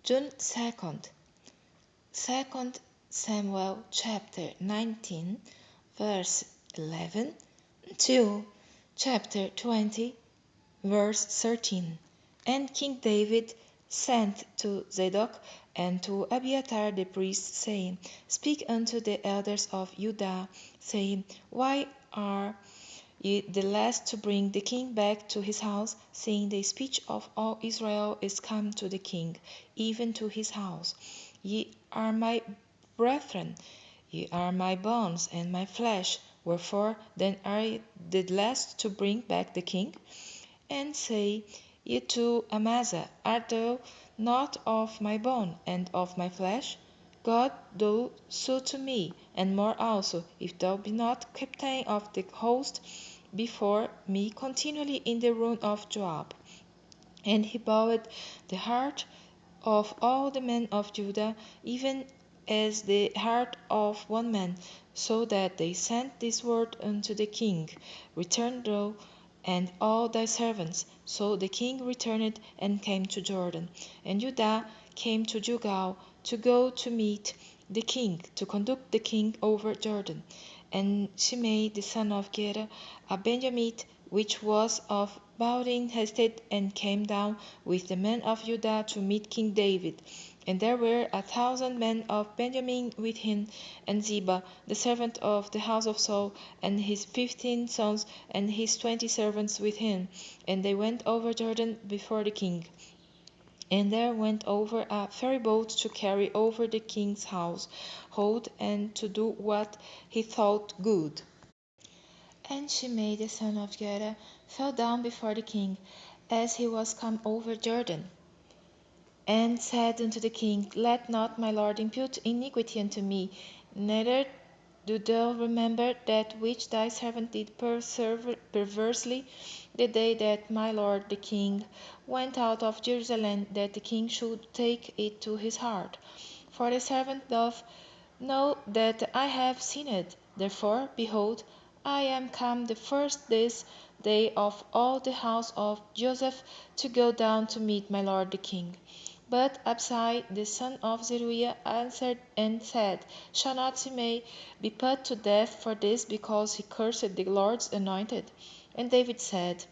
June 2nd, 2 Samuel chapter 19, verse 11 to chapter 20, verse 13. And King David sent to Zadok and to Abiathar the priest, saying, Speak unto the elders of Judah, saying, Why are ye the last to bring the king back to his house, seeing the speech of all Israel is come to the king, even to his house? Ye are my brethren, ye are my bones and my flesh. Wherefore then are ye the last to bring back the king? And say ye to Amasa, Art thou not of my bone and of my flesh? God do so to me, and more also, if thou be not captain of the host before me continually in the ruin of Joab. And he bowed the heart of all the men of Judah, even as the heart of one man, so that they sent this word unto the king, Return thou and all thy servants. So the king returned and came to Jordan. And Judah came to Gilgal to go to meet the king, to conduct the king over Jordan. And Shimei the son of Gera, a Benjamite, which was of Baurin, hasted and came down with the men of Judah to meet King David. And there were 1,000 men of Benjamin with him, and Ziba, the servant of the house of Saul, and his 15 sons, and his 20 servants with him. And they went over Jordan before the king. And there went over a ferryboat to carry over the king's household, and to do what he thought good. And Shimei the son of Gera fell down before the king, as he was come over Jordan, and said unto the king, Let not my lord impute iniquity unto me, neither do thou remember that which thy servant did perversely the day that my lord the king went out of Jerusalem, that the king should take it to his heart. For the servant doth know that I have sinned. Therefore, behold, I am come the first this day of all the house of Joseph to go down to meet my lord the king. But Absai the son of Zeruiah answered and said, Shall not Shimei be put to death for this, because he cursed the Lord's anointed? And David said,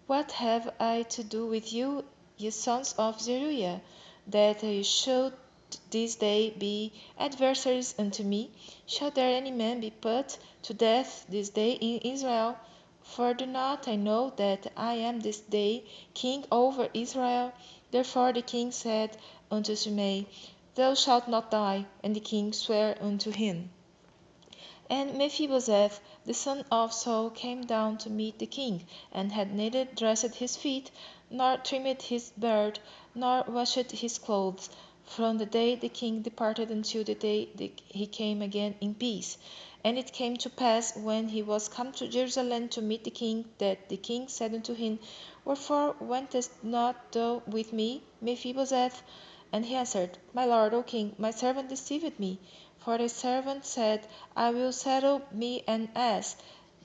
What have I to do with you, ye sons of Zeruiah, that ye should this day be adversaries unto me? Shall there any man be put to death this day in Israel? For do not I know that I am this day king over Israel? Therefore the king said unto Shimei, Thou shalt not die. And the king sware unto him. And Mephibosheth, the son of Saul, came down to meet the king, and had neither dressed his feet, nor trimmed his beard, nor washed his clothes, from the day the king departed until the day he came again in peace. And it came to pass, when he was come to Jerusalem to meet the king, that the king said unto him, Wherefore wentest not thou with me, Mephibosheth? And he answered, My lord, O king, my servant deceived me. For the servant said, I will saddle me an ass,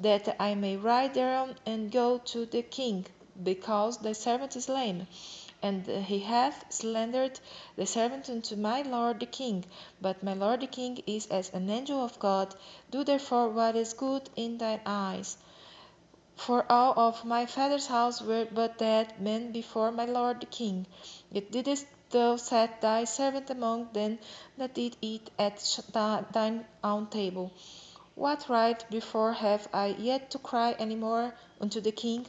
that I may ride thereon and go to the king, because thy servant is lame. And he hath slandered the servant unto my lord the king. But my lord the king is as an angel of God. Do therefore what is good in thine eyes. For all of my father's house were but dead men before my lord the king. Yet didst thou set thy servant among them that did eat at thine own table. What right therefore have I yet to cry any more unto the king?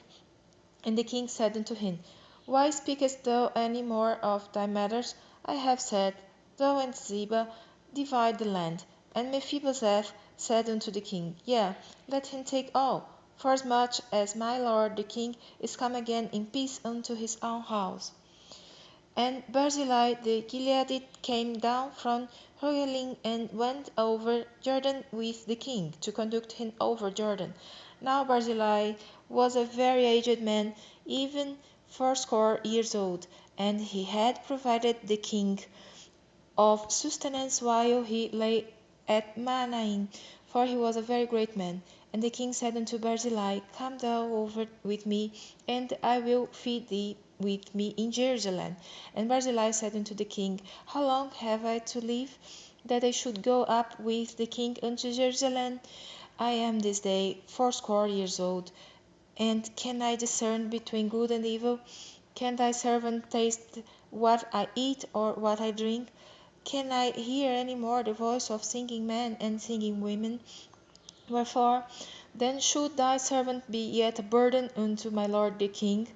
And the king said unto him, Why speakest thou any more of thy matters? I have said, Thou and Ziba divide the land. And Mephibosheth said unto the king, Yea, let him take all, forasmuch as my lord the king is come again in peace unto his own house. And Barzillai the Gileadite came down from Rogelim and went over Jordan with the king, to conduct him over Jordan. Now Barzillai was a very aged man, even fourscore years old, and he had provided the king of sustenance while he lay at Mahanaim, for he was a very great man. And the king said unto Barzillai, Come thou over with me, and I will feed thee with me in Jerusalem. And Barzillai said unto the king, How long have I to live, that I should go up with the king unto Jerusalem? I am this day 80 old, and can I discern between good and evil? Can thy servant taste what I eat or what I drink? Can I hear any more the voice of singing men and singing women? Wherefore then should thy servant be yet a burden unto my lord the king?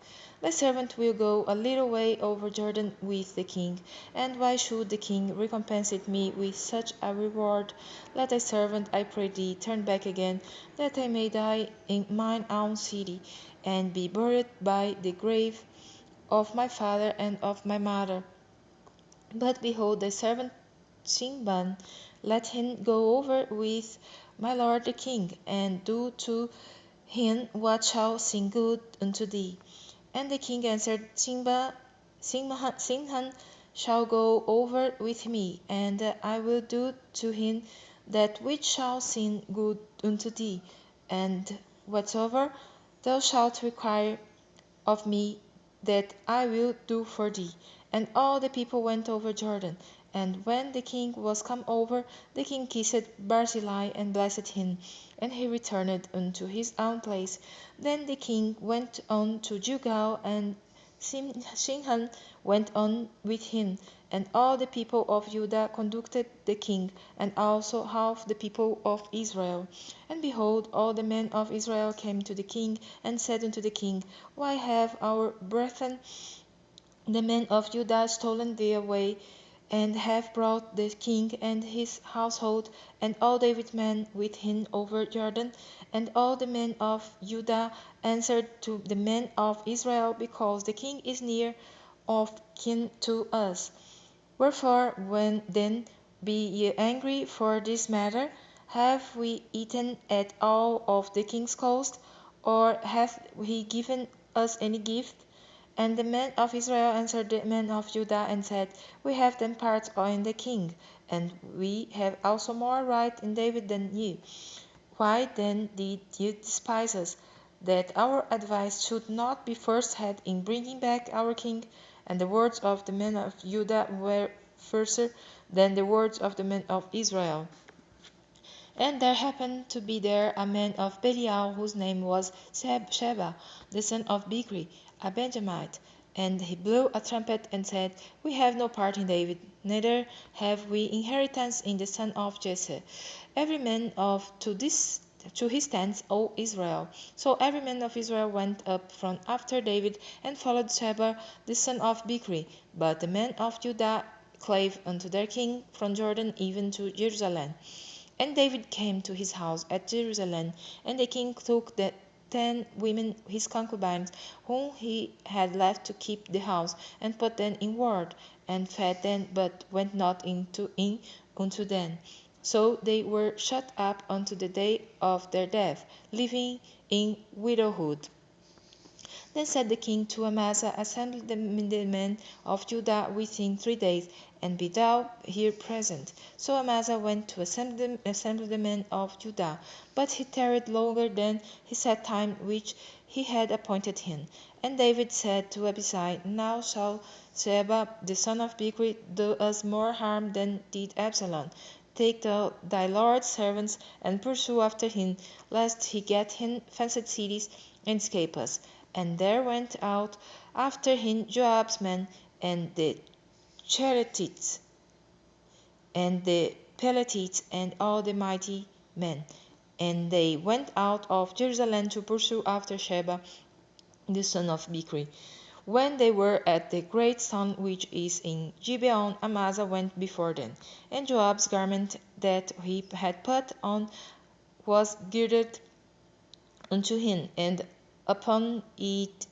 Thy servant will go a little way over Jordan with the king. And why should the king recompense me with such a reward? Let thy servant, I pray thee, turn back again, that I may die in mine own city, and be buried by the grave of my father and of my mother. But behold, thy servant Sinban, let him go over with my lord the king, and do to him what shall seem good unto thee. And the king answered, Sinhan shall go over with me, and I will do to him that which shall seem good unto thee, and whatsoever thou shalt require of me, that I will do for thee. And all the people went over Jordan. And when the king was come over, the king kissed Barzillai and blessed him, and he returned unto his own place. Then the king went on to Gilgal, and Shimhan went on with him, and all the people of Judah conducted the king, and also half the people of Israel. And behold, all the men of Israel came to the king, and said unto the king, Why have our brethren, the men of Judah, stolen thee away, and have brought the king and his household, and all David's men with him over Jordan? And all the men of Judah answered to the men of Israel, Because the king is near of kin to us. Wherefore, when then be ye angry for this matter? Have we eaten at all of the king's cost, or hath he given us any gift? And the men of Israel answered the men of Judah, and said, We have then part in the king, and we have also more right in David than ye. Why then did ye despise us, that our advice should not be first had in bringing back our king? And the words of the men of Judah were fiercer than the words of the men of Israel. And there happened to be there a man of Belial, whose name was Sheba, the son of Bichri, a Benjamite. And he blew a trumpet, and said, We have no part in David, neither have we inheritance in the son of Jesse. Every man to his tents, O Israel. So every man of Israel went up from after David, and followed Sheba the son of Bichri. But the men of Judah clave unto their king from Jordan even to Jerusalem. And David came to his house at Jerusalem, and the king took the 10 women his concubines, whom he had left to keep the house, and put them in ward, and fed them, but went not in unto them. So they were shut up unto the day of their death, living in widowhood. Then said the king to Amasa, Assemble the men of Judah within 3 days, and be thou here present. So Amasa went to assemble the men of Judah, but he tarried longer than his set time which he had appointed him. And David said to Abishai, Now shall Sheba the son of Bichri do us more harm than did Absalom. Take thou thy Lord's servants, and pursue after him, lest he get him fenced cities, and escape us. And there went out after him Joab's men, and the Cherethites, and the Pelethites, and all the mighty men. And they went out of Jerusalem to pursue after Sheba the son of Bichri. When they were at the great stone which is in Gibeon, Amasa went before them, and Joab's garment that he had put on was girded unto him, and upon it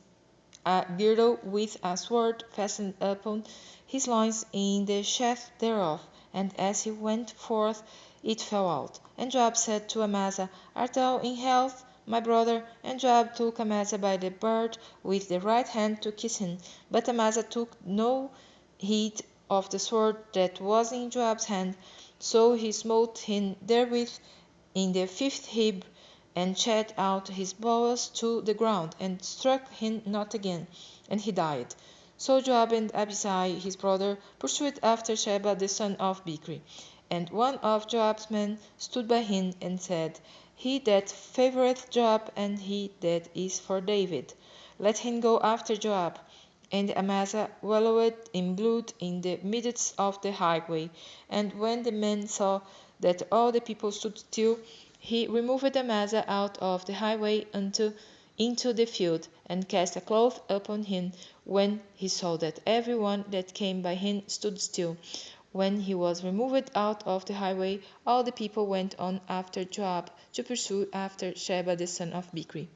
a girdle with a sword fastened upon his loins in the sheath thereof. And as he went forth, it fell out. And Joab said to Amasa, Art thou in health, my brother? And Joab took Amasa by the beard with the right hand to kiss him. But Amasa took no heed of the sword that was in Joab's hand. So he smote him therewith in the fifth rib, and shed out his bowels to the ground, and struck him not again. and he died. So Joab and Abishai his brother pursued after Sheba the son of Bichri. And one of Joab's men stood by him and said, He that favoureth Joab, and he that is for David, let him go after Joab. And Amasa wallowed in blood in the midst of the highway. And when the man saw that all the people stood still, he removed Amasa out of the highway into the field, and cast a cloth upon him. When he saw that every one that came by him stood still, when he was removed out of the highway, all the people went on after Joab to pursue after Sheba the son of Bichri.